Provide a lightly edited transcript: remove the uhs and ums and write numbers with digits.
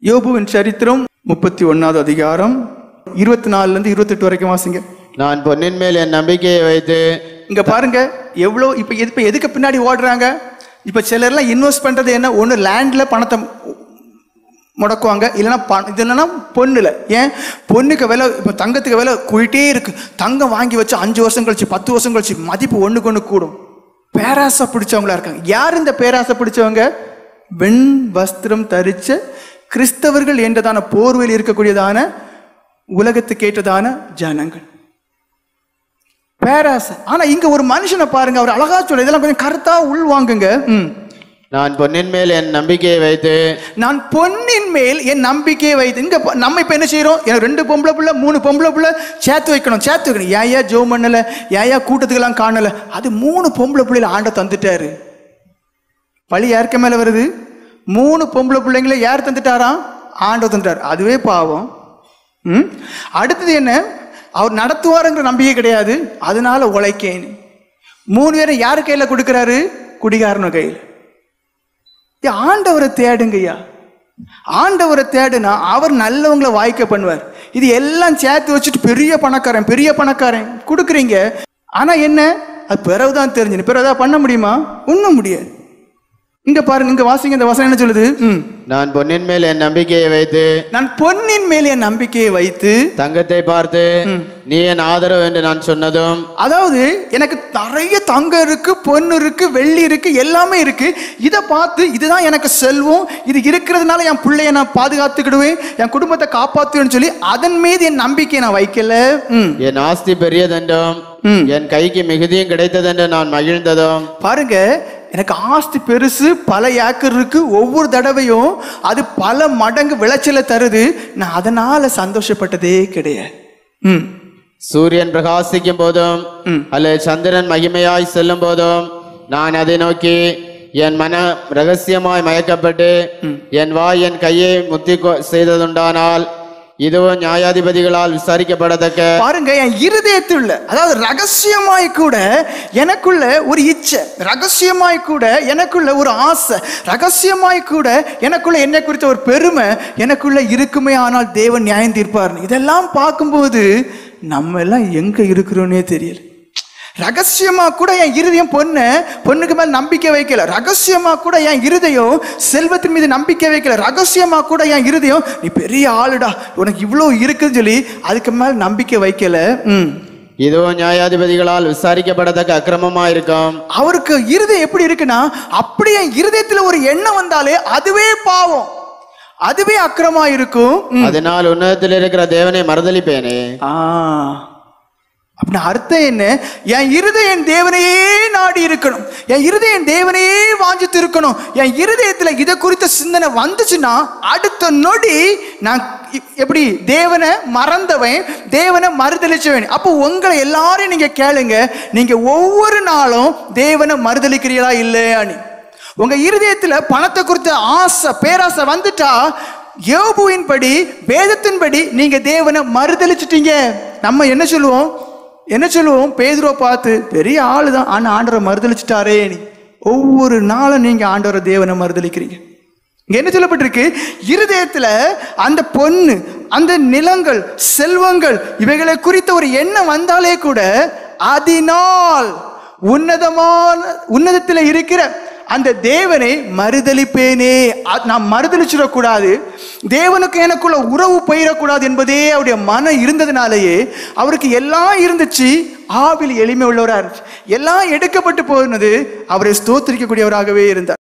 யோபுவின் சரித்திரம் 31வது அதிகாரம் 24 28 வரைக்கும் வாசிங்க. நான் பொன்னின் மேல் என் நம்பிக்கையை வைத்து. இங்க பாருங்க எவ்வளோ இப்ப எதுக்கு பின்னாடி ஓடுறாங்க. இப்ப சிலர்லாம் இன்வெஸ்ட் பண்றது என்ன, ஒன்று லேண்ட்ல பணத்தை முடக்குவாங்க, இல்லைன்னா பொண்ணுல. ஏன் பொண்ணுக்கு விலை, இப்போ தங்கத்துக்கு விலை கூட்டிகிட்டே இருக்கு. தங்கம் வாங்கி வச்சு 5 வருஷம் கழிச்சு 10 வருஷம் கழிச்சு மதிப்பு ஒண்ணுக்கு ஒன்று கூடும். பேராசை பிடிச்சவங்களா இருக்காங்க. யார் இந்த பேராசை பிடிச்சவங்க? வெண் வஸ்திரம் தரிச்ச கிறிஸ்தவர்கள் என்றதான போர்வையில் இருக்கக்கூடியதான உலகத்துக்கு ஏற்றதான ஜனங்கள். பேராசை. ஆனா இங்க ஒரு மனுஷனை பாருங்க, அவர் அழகா சொல்ல, இதெல்லாம் கொஞ்சம் கருத்தா உள் வாங்குங்க. நான் பொன்னின் மேல் என் நம்பிக்கையை வைத்து. நான் பொன்னின் மேல் என் நம்பிக்கையை வைத்து. இங்க நம்ம இப்ப என்ன செய்யறோம்? எனக்கு 2 பொம்பளை பிள்ளை 3 பொம்பளை பிள்ளை சேர்த்து வைக்கணும். ஏன் ஜோ பண்ணல, ஏன் கூட்டத்துக்கெல்லாம் காணல? அது 3 பொம்பளை பிள்ளைல ஆண்ட தந்துட்டாரு. பழி யாருக்கு மேல வருது? 3 பொம்பளை பிள்ளைங்களை யார் தந்துட்டாராம்? ஆண்டவர் தந்துட்டார். அதுவே பாவம். அடுத்தது என்ன? அவர் நடத்துவாருங்கிற நம்பிக்கை கிடையாது, அதனால உழைக்கேன். 3 பேரை யாரு கையில கொடுக்கிறாரு? குடிகாரன கையில். ஆண்டவரை தேடுங்கய்யா. ஆண்டவரை தேடுனா அவர் நல்லவங்களை வாய்க்க பண்ணுவார். இது எல்லாம் சேர்த்து வச்சுட்டு பெரிய பணக்காரன் கொடுக்குறீங்க. ஆனா என்ன, அது பிறகுதான் தெரிஞ்சு. பிறகு ஏதாவது பண்ண முடியுமா? ஒன்றும் முடியாது. இங்க பாருங்க, இங்க வாசிங்க, இந்த வசனம் என்ன சொல்லுது? நான் பொன்னின் மேல் என் நம்பிக்கையை வைத்து. நான் பொன்னின் மேல் என் நம்பிக்கையை வைத்து தங்கத்தை பார்த்து நீ என் ஆதரவு என்று நான் சொன்னதும். அதாவது எனக்கு நிறைய தங்கம் இருக்கு, பொண்ணு இருக்கு, வெள்ளி இருக்கு, எல்லாமே இருக்கு. இதை பார்த்து இதுதான் எனக்கு செல்வம், இது இருக்கிறதுனால என் பிள்ளைய நான் பாதுகாத்துக்கிடுவேன், என் குடும்பத்தை காப்பாத்துவேன்னு சொல்லி அதன் மீது என் நம்பிக்கையை நான் வைக்கல. என் ஆஸ்தி பெரியதென்றும் என் கைக்கு மிகுதியும் கிடைத்ததென்று நான் மகிழ்ந்ததும். பாருங்க, எனக்கு ஆஸ்தி பெருசு, பல ஏக்கர் இருக்கு, ஒவ்வொரு தடவையும் அது பல மடங்கு விளைச்சலை தருது, நான் அதனால சந்தோஷப்பட்டதே கிடையாது. சூரியன் பிரகாசிக்கும் போதும் அல்லது சந்திரன் மகிமையாய் செல்லும் போதும் நான் அதை நோக்கி என் மன ரகசியமாய் மயக்கப்பட்டு என் வாய் என் கையை முத்தி செய்ததுண்டானால் இதுவும் நியாயாதிபதிகளால் விசாரிக்கப்படத்தக்க. பாருங்க, என் இருதயத்தில், அதாவது ரகசியமாய் கூட எனக்குள்ள ஒரு இச்சை, ரகசியமாய் கூட எனக்குள்ள ஒரு ஆசை, ரகசியமாய் கூட எனக்குள்ள என்னை குறித்த ஒரு பெருமை எனக்குள்ள இருக்குமே. ஆனால் தேவன் நியாயம் தீர்ப்பார். இதெல்லாம் பார்க்கும்போது நம்ம எல்லாம் எங்க இருக்கிறோன்னே தெரியல. ரகசியமா கூட என் இருதயம் பொண்ணுக்கு மேல நம்பிக்கை வைக்கல. ரகசியமா கூட என் இருதயம் செல்வத்தின் மீது நம்பிக்கை வைக்கல. ரகசியமா கூட என் இருதயம் நீ பெரிய ஆளுடா, உனக்கு இவ்வளவு இருக்குன்னு சொல்லி அதுக்கு மேல நம்பிக்கை வைக்கல. இதுவும் நியாயாதிபதிகளால் விசாரிக்கப்படத்தக்க அக்கிரமமா இருக்கும். அவருக்கு இருதயம் எப்படி இருக்குன்னா, அப்படி என் இருதயத்துல ஒரு எண்ணம் வந்தாலே அதுவே பாவம், அதுவே அக்கிரமா இருக்கும். அதனால் உன்னதத்தில் இருக்கிற தேவனை மறுதலிப்பேனே. அப்படின்னு அர்த்தம் என்ன? என் இருதயம் தேவனையே நாடி இருக்கணும், என் இருதயம் தேவனையே வாஞ்சித்து இருக்கணும். என் இருதயத்துல இதை குறித்த சிந்தனை வந்துச்சுன்னா அடுத்த நொடி நான் எப்படி தேவனை மறந்தவன், தேவனை மறுதளிச்சவன். அப்போ உங்களை எல்லாரையும் நீங்க கேளுங்க, நீங்க ஒவ்வொரு நாளும் தேவனை மறுதளிக்கிறீங்களா இல்லையான்னு. உங்க இருதயத்துல பணத்தை குறித்த ஆசை, பேராசை வந்துட்டா யோபுவின் படி, வேதத்தின்படி நீங்க தேவனை மறுதளிச்சிட்டீங்க. நம்ம என்ன சொல்லுவோம்? பேதுருவை பார்த்து பெரிய ஆளுதான், ஆனா ஆண்டவரை மறுதளிச்சுட்டாரே. ஒவ்வொரு நாளும் நீங்க ஆண்டவரை தேவனை மறுதளிக்கிறீங்க. இங்க என்ன சொல்லப்பட்டிருக்கு? இருதயத்துல அந்த பொண்ணு, அந்த நிலங்கள், செல்வங்கள், இவைகளை குறித்த ஒரு எண்ணம் வந்தாலே கூட அதனால் உன்னதத்தில் இருக்கிற அந்த தேவனை மறுதளிப்பேனே. நான் மறுதளிச்சிடக்கூடாது, தேவனுக்கு எனக்குள்ள உறவு போயிடக்கூடாது என்பதே அவருடைய மனம் இருந்ததுனாலேயே அவருக்கு எல்லாம் இருந்துச்சு, ஆவில் எளிமை உள்ளவராக இருந்துச்சு. எல்லாம் எடுக்கப்பட்டு போனது, அவரை ஸ்தோத்திரிக்கக்கூடியவராகவே இருந்தார்.